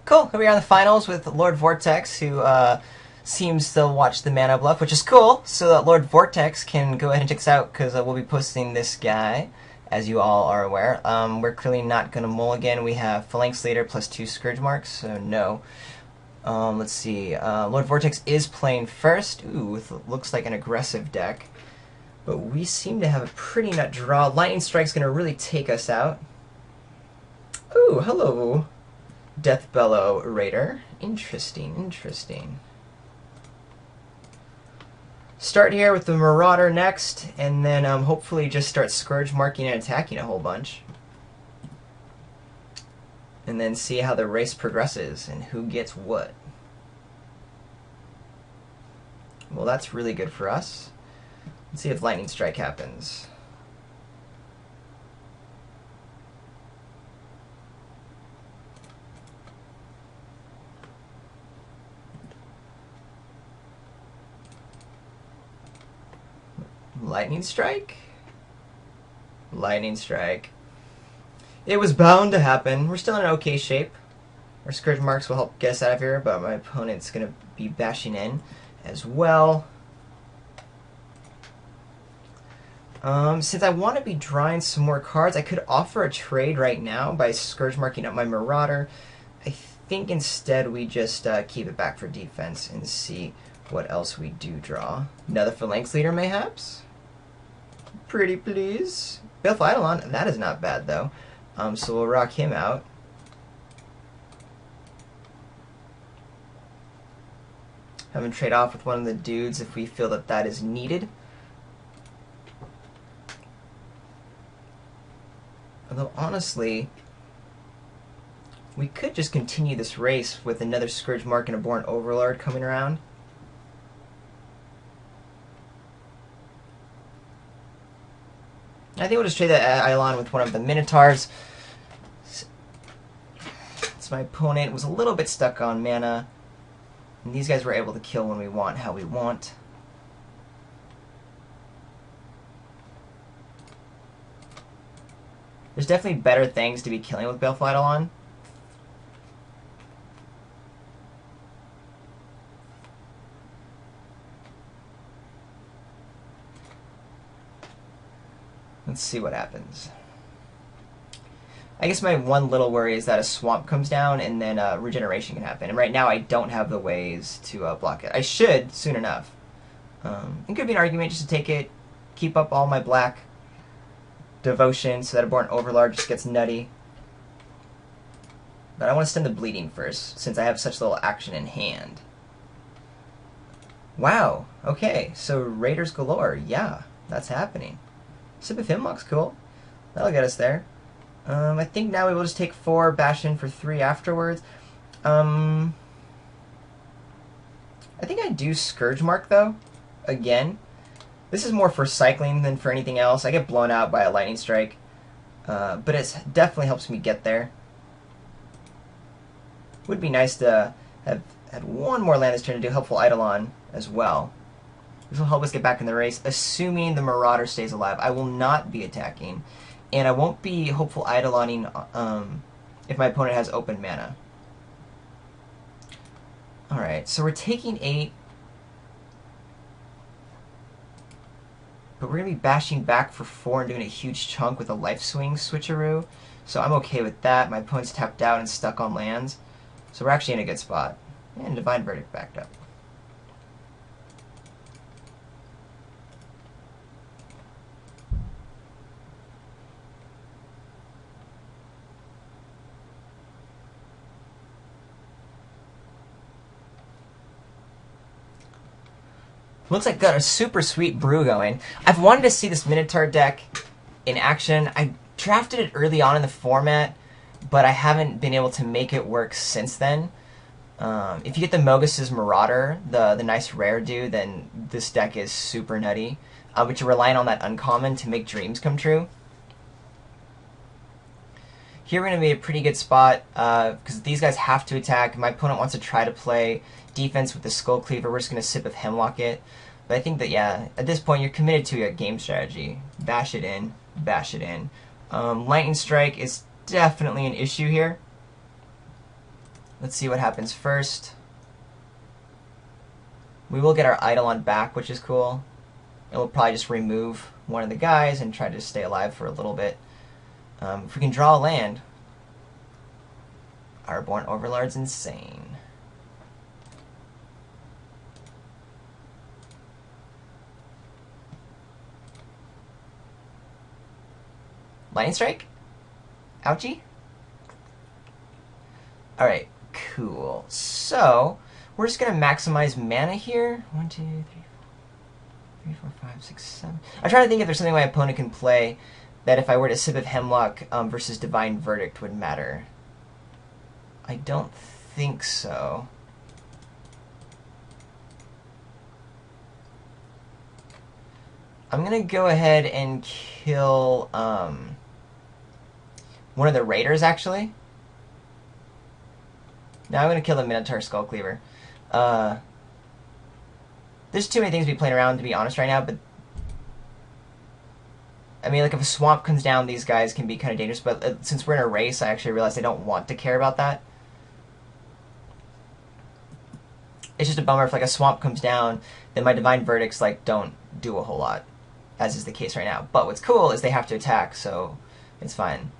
Cool. Here we are in the finals with Lord Vortex, who seems to watch the mana bluff, which is cool, so that Lord Vortex can go ahead and check this out, because we'll be posting this guy, as you all are aware. We're clearly not going to mulligan. We have Phalanx Leader plus 2 Scourge Marks, so no. Let's see. Lord Vortex is playing first. Ooh, with looks like an aggressive deck. But we seem to have a pretty nut draw. Lightning Strike's going to really take us out. Ooh, hello, Death Bellow Raider. Interesting, interesting. Start here with the Marauder next, and then hopefully just start Scourge marking and attacking a whole bunch. And then see how the race progresses and who gets what. Well, that's really good for us. Let's see if Lightning Strike happens. Lightning Strike? Lightning Strike. It was bound to happen. We're still in an okay shape. Our Scourge Marks will help get us out of here, but my opponent's going to be bashing in as well. Since I want to be drawing some more cards, I could offer a trade right now by Scourge marking up my Marauder. I think instead we just keep it back for defense and see what else we do draw. Another Phalanx Leader, mayhaps? Pretty please. Baleful Eidolon, that is not bad though. So we'll rock him out. Have him trade off with one of the dudes if we feel that that is needed. Although honestly, we could just continue this race with another Scourge Mark and a Born Overlord coming around. I think we'll just trade that Eidolon with one of the Minotaurs. So my opponent was a little bit stuck on mana. And these guys were able to kill when we want, how we want. There's definitely better things to be killing with Baleful Eidolon. Let's see what happens. I guess my one little worry is that a swamp comes down and then regeneration can happen. And right now I don't have the ways to block it. I should soon enough. It could be an argument just to take it, keep up all my black devotion so that a Born Overlord just gets nutty. But I want to stem the bleeding first, since I have such little action in hand. Wow, okay, so Raiders galore. Yeah, that's happening. Sip of Hemlock's cool. That'll get us there. I think now we will just take 4, bash in for 3 afterwards. I think I do Scourge Mark, though, again. This is more for cycling than for anything else. I get blown out by a Lightning Strike, but it definitely helps me get there. Would be nice to have had one more land this turn to do Helpful Eidolon as well. This will help us get back in the race, assuming the Marauder stays alive. I will not be attacking, and I won't be Hopeful Eidoloning if my opponent has open mana. Alright, so we're taking 8. But we're going to be bashing back for 4 and doing a huge chunk with a Life Swing switcheroo. So I'm okay with that. My opponent's tapped out and stuck on lands. So we're actually in a good spot. And Divine Verdict backed up. Looks like got a super sweet brew going. I've wanted to see this Minotaur deck in action. I drafted it early on in the format, but I haven't been able to make it work since then. If you get the Mogus's Marauder, the nice rare dude, then this deck is super nutty. But you're relying on that uncommon to make dreams come true. Here we're going to be a pretty good spot, because these guys have to attack. My opponent wants to try to play defense with the Skull Cleaver. We're just going to Sip of Hemlock it. But I think that, yeah, at this point you're committed to a game strategy. Bash it in, bash it in. Lightning Strike is definitely an issue here. Let's see what happens first. We will get our Eidolon back, which is cool. And we'll probably just remove one of the guys and try to stay alive for a little bit. If we can draw a land, our Born Overlord's insane. Lightning Strike? Ouchie? Alright, cool. So, we're just going to maximize mana here. 1, 2, 3, 4, 5, 6, 7. I'm trying to think if there's something my opponent can play that if I were to Sip of Hemlock versus Divine Verdict would matter. I don't think so. I'm going to go ahead and kill one of the Raiders, actually. Now I'm going to kill the Minotaur Skullcleaver. There's too many things to be playing around, to be honest, right now, but I mean, like, if a swamp comes down, these guys can be kind of dangerous, but since we're in a race, I actually realized I don't want to care about that. It's just a bummer if, like, a swamp comes down, then my Divine Verdicts, like, don't do a whole lot, as is the case right now. But what's cool is they have to attack, so it's fine.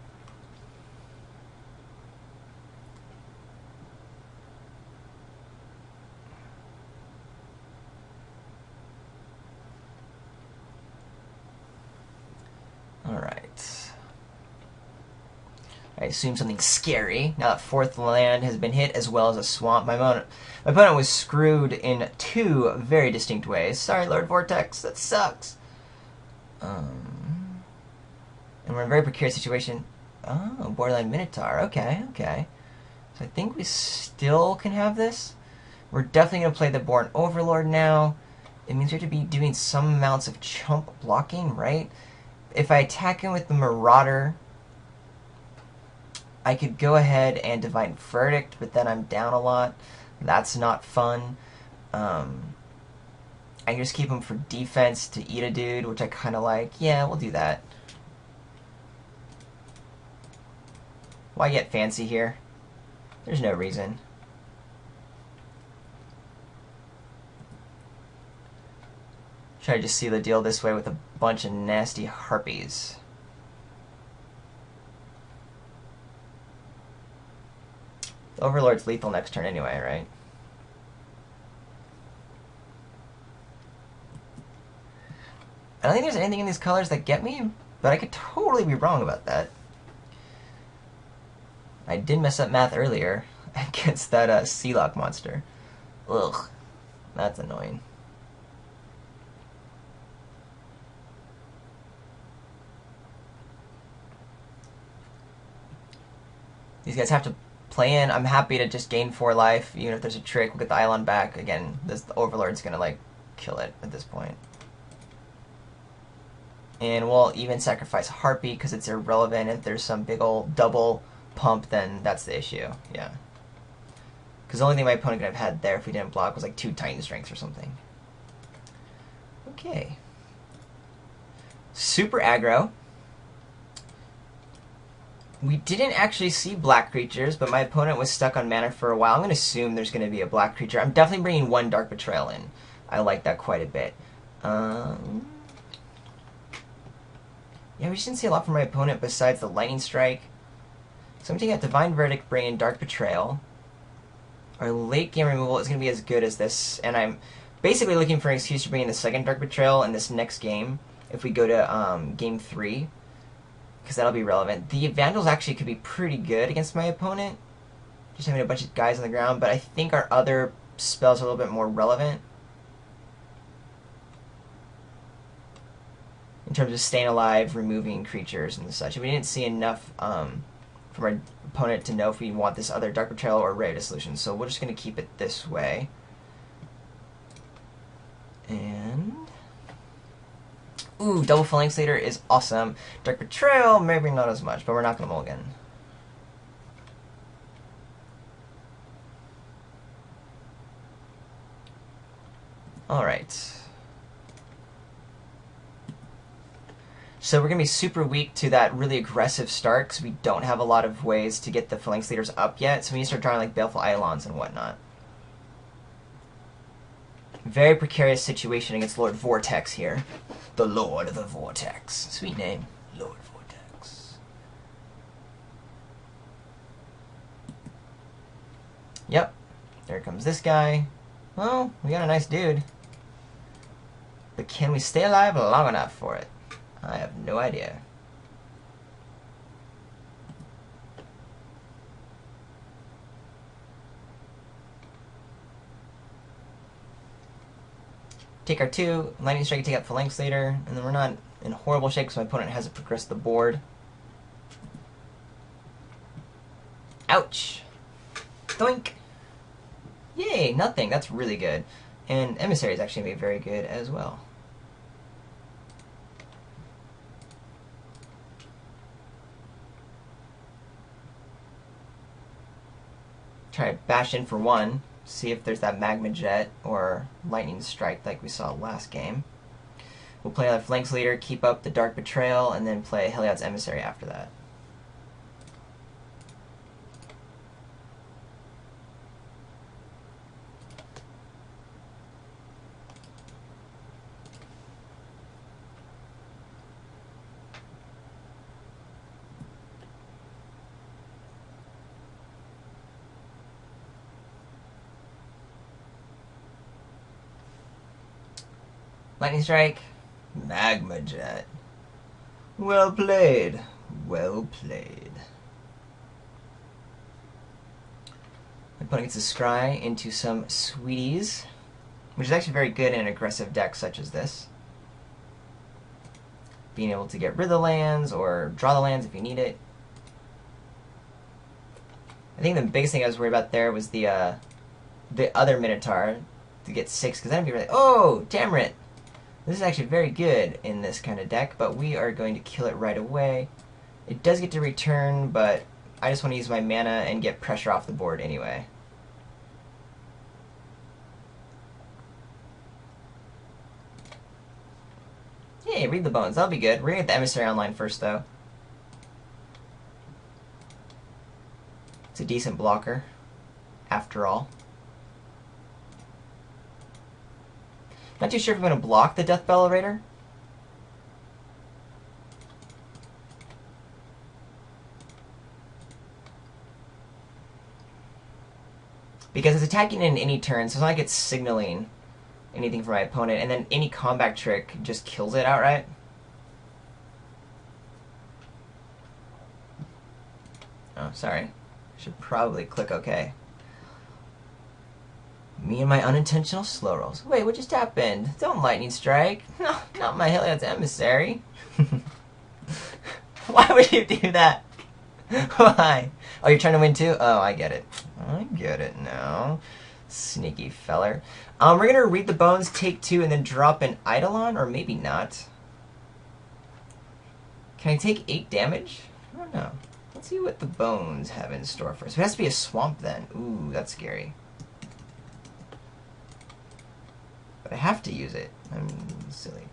Alright. I assume something scary. Now that fourth land has been hit, as well as a swamp. My opponent was screwed in two very distinct ways. Sorry, Lord Vortex, that sucks. And we're in a very precarious situation. Oh, Borderline Minotaur. Okay, okay. So I think we still can have this. We're definitely going to play the Born Overlord now. It means we have to be doing some amounts of chump blocking, right? If I attack him with the Marauder, I could go ahead and Divine Verdict, but then I'm down a lot. That's not fun. I can just keep him for defense to eat a dude, which I kind of like. Yeah, we'll do that. Why get fancy here? There's no reason. Try to just seal the deal this way with a bunch of nasty harpies. The Overlord's lethal next turn anyway, right? I don't think there's anything in these colors that get me, but I could totally be wrong about that. I did mess up math earlier against that Sealock monster. Ugh, that's annoying. These guys have to play in. I'm happy to just gain 4 life, even if there's a trick. We'll get the Eidolon back. Again, the Overlord's gonna, like, kill it at this point. And we'll even sacrifice Harpy because it's irrelevant. If there's some big old double pump, then that's the issue. Yeah. Because the only thing my opponent could have had there if we didn't block was like 2 Titan Strengths or something. Okay. Super aggro. We didn't actually see black creatures, but my opponent was stuck on mana for a while. I'm going to assume there's going to be a black creature. I'm definitely bringing 1 Dark Betrayal in. I like that quite a bit. Yeah, we just didn't see a lot from my opponent besides the Lightning Strike. So I'm taking out Divine Verdict, bring in Dark Betrayal. Our late game removal is going to be as good as this, and I'm basically looking for an excuse to bring in the second Dark Betrayal in this next game, if we go to game 3, because that'll be relevant. The Vandals actually could be pretty good against my opponent, just having a bunch of guys on the ground, but I think our other spells are a little bit more relevant in terms of staying alive, removing creatures and such. And we didn't see enough from our opponent to know if we want this other Dark Betrayal or Ray of Dissolution, so we're just going to keep it this way. And ooh, Double Phalanx Leader is awesome. Dark Betrayal, maybe not as much, but we're not going to mulligan. Alright. So we're going to be super weak to that really aggressive start because we don't have a lot of ways to get the Phalanx leaders up yet. So we need to start drawing like Baleful Eidolons and whatnot. Very precarious situation against Lord Vortex here. The Lord of the Vortex. Sweet name. Lord Vortex. Yep. There comes this guy. Well, we got a nice dude. But can we stay alive long enough for it? I have no idea. Take our 2, Lightning Strike, take out Phalanx later, and then we're not in horrible shape because my opponent hasn't progressed the board. Ouch! Doink! Yay, nothing. That's really good. And Emissary is actually going to be very good as well. Try to bash in for 1. See if there's that Magma Jet or Lightning Strike like we saw last game. We'll play another Phalanx Leader, keep up the Dark Betrayal, and then play Heliod's Emissary after that. Lightning Strike, Magma Jet. Well played. Well played. My opponent gets a scry into some Sweeties, which is actually very good in an aggressive deck such as this. Being able to get rid of the lands or draw the lands if you need it. I think the biggest thing I was worried about there was the other Minotaur to get 6, because then I'd be like, oh, Tamrit! This is actually very good in this kind of deck, but we are going to kill it right away. It does get to return, but I just want to use my mana and get pressure off the board anyway. Yay, read the bones. That'll be good. We're going to get the Emissary online first, though. It's a decent blocker, after all. Not too sure if I'm going to block the Death Bell Raider. Because it's attacking in any turn, so it's not like it's signaling anything for my opponent, and then any combat trick just kills it outright. Oh, sorry. I should probably click OK. Me and my unintentional slow rolls. Wait, what just happened? Don't Lightning Strike. No, not my Heliod's Emissary. Why would you do that? Why? Oh, you're trying to win too? Oh, I get it. I get it now. Sneaky feller. We're going to read the bones, take 2, and then drop an Eidolon, or maybe not. Can I take 8 damage? I don't know. Let's see what the bones have in store for us. It has to be a swamp then. Ooh, that's scary. But I have to use it. I'm silly.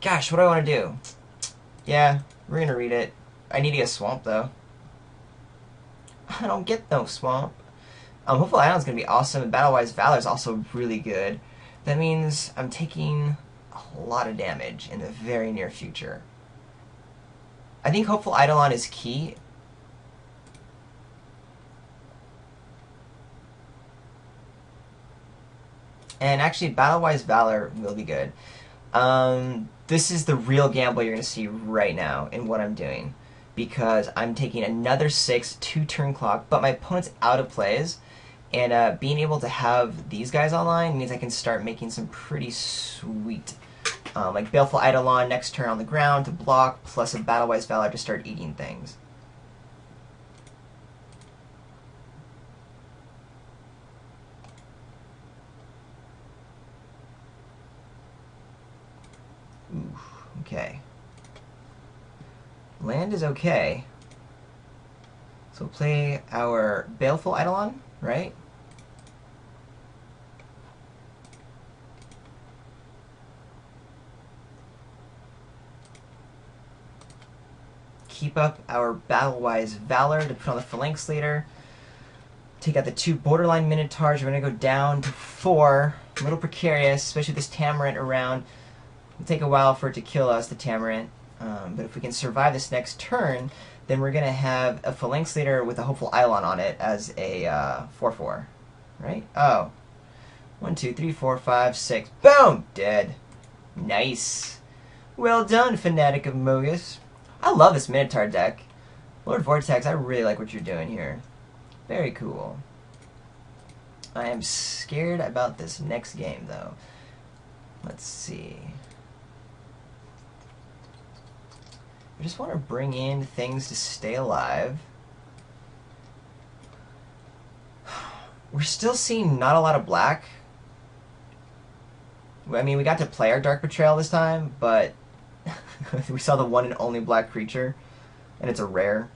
Gosh, what do I want to do? Yeah, we're going to read it. I need to get a swamp, though. I don't get no swamp. Hopeful Island's going to be awesome, and Battle-Wise Valor is also really good. That means I'm taking a lot of damage in the very near future. I think Hopeful Eidolon is key. And actually, Battle-Wise Valor will be good. This is the real gamble you're going to see right now in what I'm doing. Because I'm taking another 6, 2 turn clock, but my opponent's out of plays. And being able to have these guys online means I can start making some pretty sweet, like Baleful Eidolon next turn on the ground to block, plus a Battle-Wise Valor to start eating things. Ooh, okay. Land is okay. So we'll play our Baleful Eidolon, right? keep up our battle-wise valor to put on the phalanx leader. Take out the 2 borderline minotaurs. We're going to go down to 4. A little precarious, especially with this Tamarant around. It'll take a while for it to kill us, the Tamarant. But if we can survive this next turn, then we're going to have a phalanx leader with a hopeful Eidolon on it as a 4/4. Right? Oh. 1, 2, 3, 4, 5, 6. Boom! Dead. Nice. Well done, Fanatic of Mogus. I love this Minotaur deck. Lord Vortex, I really like what you're doing here. Very cool. I am scared about this next game, though. Let's see. I just want to bring in things to stay alive. We're still seeing not a lot of black. I mean, we got to play our Dark Betrayal this time, but we saw the one and only black creature, and it's a rare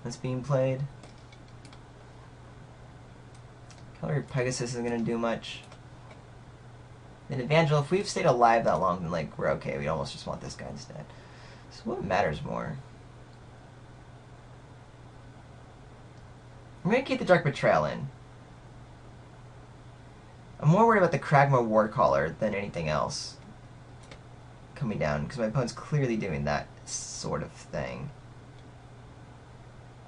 that's being played. Calorie Pegasus isn't going to do much. And Evangel, if we've stayed alive that long, then like we're okay. We almost just want this guy instead. So what matters more? I'm going to keep the Dark Betrayal in. I'm more worried about the Kragma Warcaller than anything else coming down, because my opponent's clearly doing that sort of thing.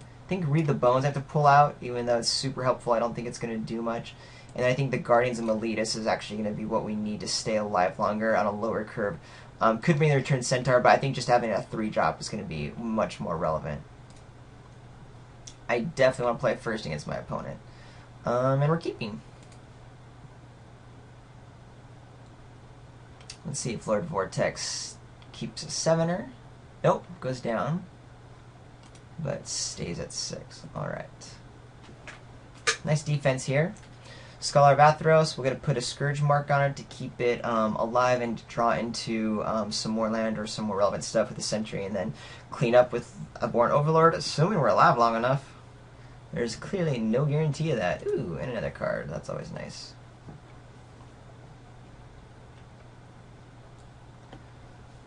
I think Read the Bones I have to pull out, even though it's super helpful. I don't think it's going to do much. And I think the Guardians of Meletus is actually going to be what we need to stay alive longer on a lower curve. Could bring the Return Centaur, but I think just having a 3-drop is going to be much more relevant. I definitely want to play first against my opponent. And we're keeping. Let's see if Lord Vortex keeps a 7er. Nope, goes down. But stays at 6. Alright. Nice defense here. Scholar of Atheros, we're going to put a Scourge mark on it to keep it alive and draw into some more land or some more relevant stuff with the Sentry, and then clean up with a Born Overlord, assuming we're alive long enough. There's clearly no guarantee of that. Ooh, and another card. That's always nice.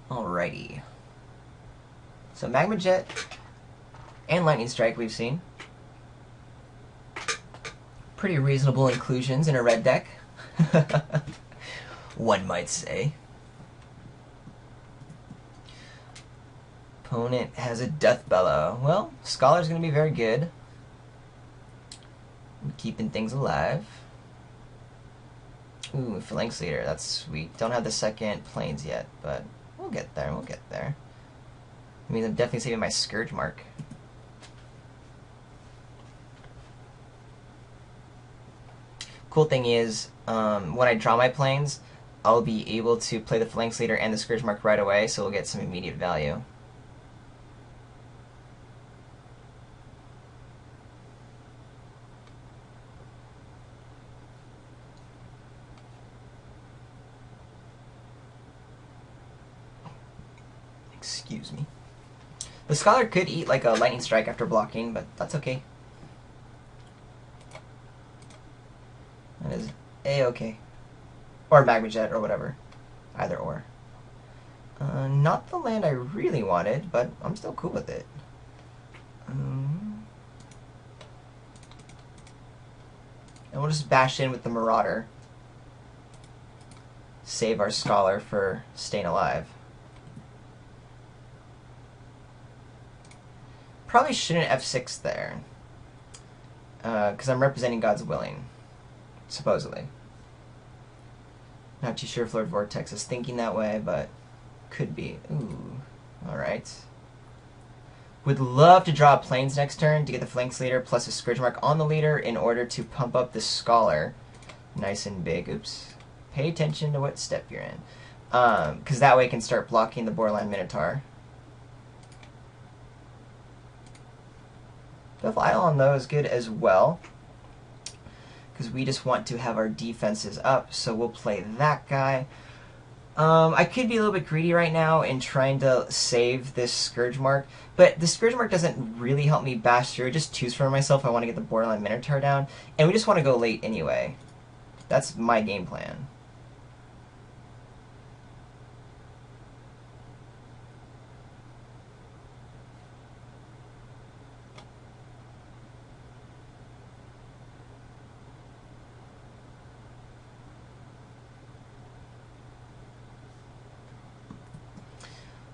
Alrighty. So Magma Jet and Lightning Strike we've seen. Pretty reasonable inclusions in a red deck. One might say. Opponent has a Death Bellow. Well, Scholar's going to be very good. Keeping things alive. Ooh, Phalanx Leader. That's sweet. Don't have the second planes yet, but we'll get there. We'll get there. I mean, I'm definitely saving my Scourge mark. Cool thing is, when I draw my planes, I'll be able to play the Phalanx Leader and the Scourge mark right away, so we'll get some immediate value. Excuse me. The Scholar could eat like a Lightning Strike after blocking, but that's okay. That is A-okay. Or Magma Jet, or whatever. Either or. Not the land I really wanted, but I'm still cool with it. And we'll just bash in with the Marauder. Save our Scholar for staying alive. Probably shouldn't F6 there. Because I'm representing God's Willing. Supposedly. Not too sure if Lord Vortex is thinking that way, but could be. Ooh. Alright. Would love to draw planes next turn to get the Phalanx Leader plus a Scourge mark on the leader in order to pump up the Scholar. Nice and big. Oops. Pay attention to what step you're in. Because that way I can start blocking the Borderline Minotaur. Buff Eidolon, though, is good as well. Because we just want to have our defenses up, so we'll play that guy. I could be a little bit greedy right now in trying to save this Scourge mark, but the Scourge mark doesn't really help me bash through. It just twos for myself. I want to get the Borderline Minotaur down, and we just want to go late anyway. That's my game plan.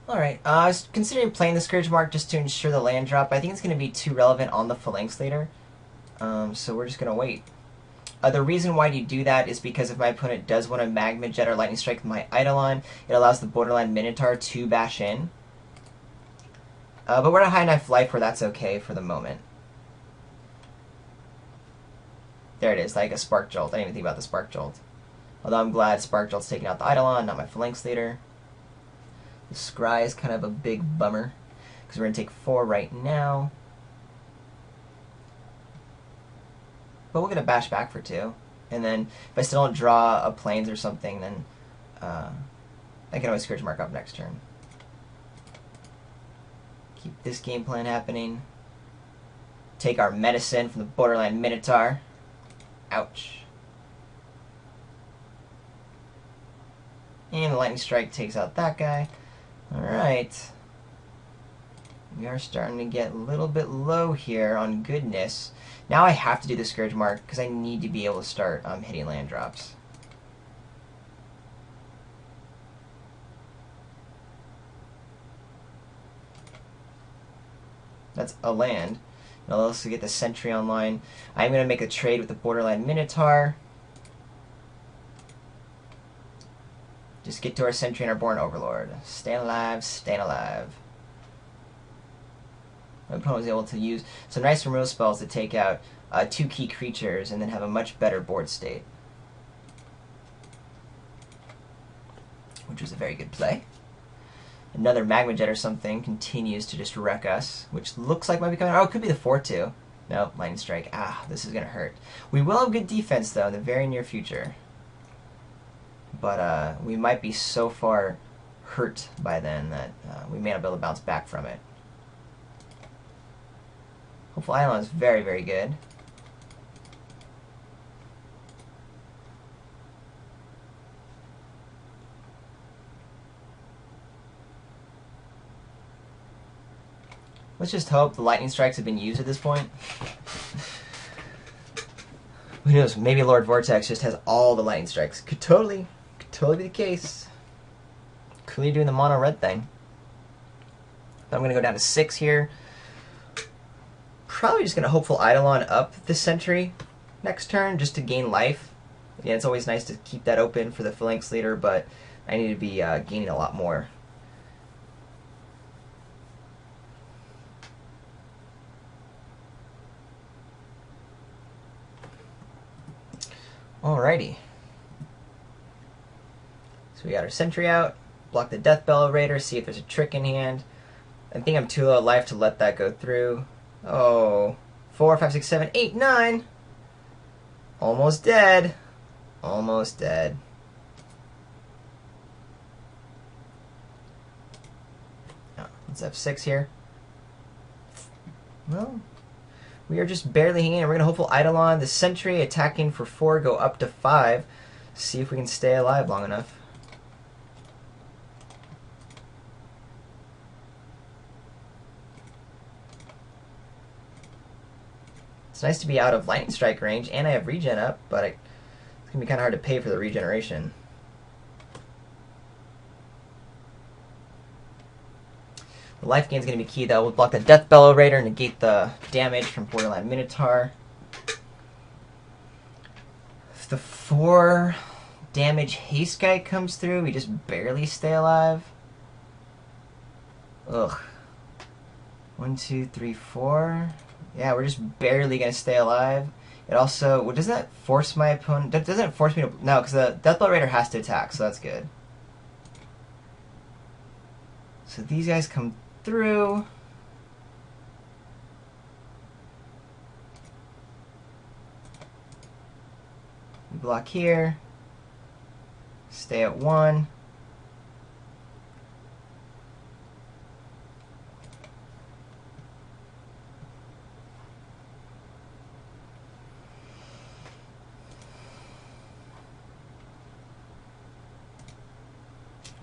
Alright, I was considering playing the Scourge Mark just to ensure the land drop, but I think it's going to be too relevant on the Phalanx later. So we're just going to wait. The reason why you do that is because if my opponent does want to Magma Jet or Lightning Strike with my Eidolon, it allows the borderline Minotaur to bash in. But we're at a high enough life where that's okay for the moment. There it is, like a Spark Jolt. I didn't even think about the Spark Jolt. Although I'm glad Spark Jolt's taking out the Eidolon, not my Phalanx leader. The Scry is kind of a big bummer, because we're going to take 4 right now. But we're going to bash back for 2. And then if I still don't draw a Plains or something, then I can always Scourge Mark up next turn. Keep this game plan happening. Take our medicine from the borderline Minotaur. Ouch. And the Lightning Strike takes out that guy. Alright. We are starting to get a little bit low here on goodness. Now I have to do the Scourge Mark because I need to be able to start hitting land drops. That's a land. And I'll also get the Sentry online. I'm going to make a trade with the borderline Minotaur. Just get to our Sentry and our Born Overlord. Staying alive, staying alive. My opponent was able to use some nice removal spells to take out 2 key creatures and then have a much better board state. Which was a very good play. Another Magma Jet or something continues to just wreck us, which looks like might be coming. Oh, it could be the 4-2. Nope, Lightning Strike. Ah, this is going to hurt. We will have good defense, though, in the very near future. But we might be so far hurt by then that we may not be able to bounce back from it. Hopeful Eidolon is very, very good. Let's just hope the Lightning Strikes have been used at this point. Who knows? Maybe Lord Vortex just has all the Lightning Strikes. Could totally be the case. Clearly doing the mono red thing. But I'm going to go down to 6 here. Probably just going to Hopeful Eidolon up the Sentry next turn just to gain life. Yeah, it's always nice to keep that open for the Phalanx leader, but I need to be gaining a lot more. Alrighty. So we got our Sentry out, block the Deathbellow Raider, see if there's a trick in hand. I think I'm too low life to let that go through. Oh, 4, 5, 6, 7, 8, 9. Almost dead. Almost dead. Oh, let's F6 here. Well, we are just barely hanging in. We're going to Hopeful Eidolon. The Sentry attacking for 4, go up to 5. See if we can stay alive long enough. It's nice to be out of Lightning Strike range, and I have regen up, but it's going to be kind of hard to pay for the regeneration. The life gain is going to be key, though. We'll block the Deathbellow Raider, negate the damage from Borderline Minotaur. If the 4 damage haste guy comes through, we just barely stay alive. Ugh. 1, 2, 3, 4. Yeah, we're just barely going to stay alive. It also... Well, does that force my opponent... Doesn't it force me to... No, because the Deathbellow Raider has to attack, so that's good. So these guys come through. We block here. Stay at 1.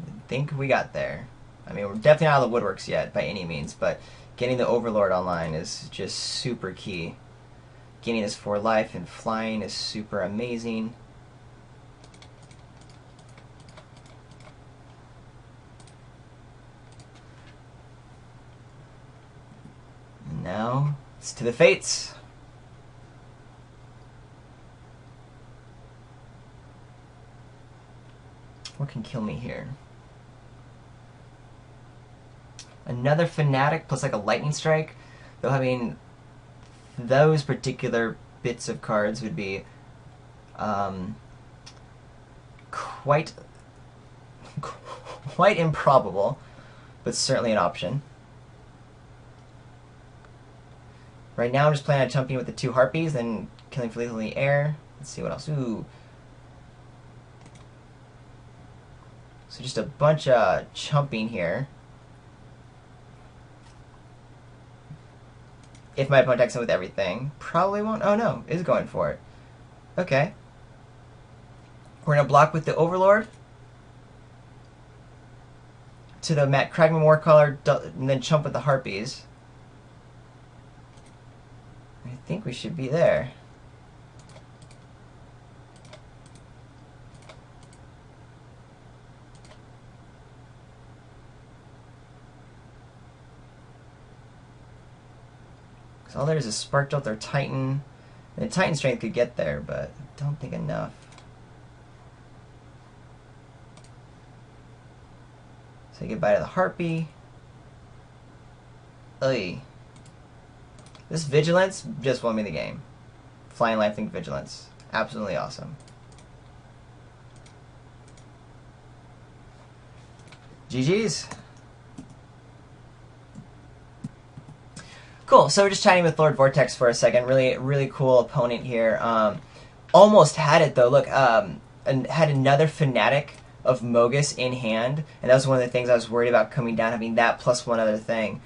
I think we got there. I mean, we're definitely not out of the woodworks yet by any means, but getting the Overlord online is just super key. Getting this 4 life and flying is super amazing. It's to the fates. What can kill me here? Another Fanatic plus like a Lightning Strike. Though, I mean, those particular bits of cards would be quite improbable, but certainly an option. Right now I'm just planning on jumping with the 2 Harpies and killing for lethal in the air. Let's see what else. Ooh. So just a bunch of chumping here. If my opponent attacks him with everything. Probably won't. Oh no, is going for it. Okay. We're going to block with the Overlord to the Matt Kragman Warcaller, and then chump with the Harpies. I think we should be there. Because all there is Spark Jolt or Titan. And the Titan Strength could get there, but I don't think enough. Say goodbye to the Harpy. Oy. This Vigilance just won me the game. Flying Lifelink Vigilance. Absolutely awesome. GG's. Cool, so we're just chatting with Lord Vortex for a second. Really cool opponent here. Almost had it though. Look, and had another Fanatic of Mogus in hand, and that was one of the things I was worried about coming down, having that plus one other thing.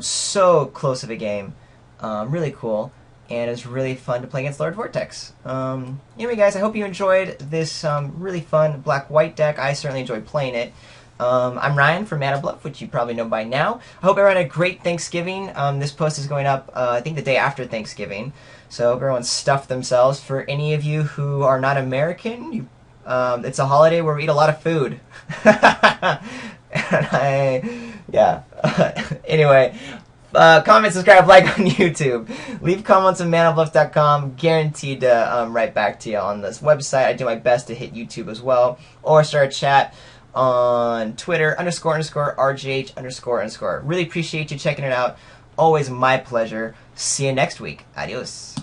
So close of a game. Really cool, and it was really fun to play against Lord Vortex. Anyway, guys, I hope you enjoyed this really fun black-white deck. I certainly enjoyed playing it. I'm Ryan from Mana Bluff, which you probably know by now. I hope everyone had a great Thanksgiving. This post is going up, I think, the day after Thanksgiving. So I hope everyone stuffed themselves. For any of you who are not American, it's a holiday where we eat a lot of food. Anyway, comment, subscribe, like on YouTube. Leave comments on manabluff.com. Guaranteed to write back to you on this website. I do my best to hit YouTube as well. Or start a chat on Twitter, __RGH__. Really appreciate you checking it out. Always my pleasure. See you next week. Adios.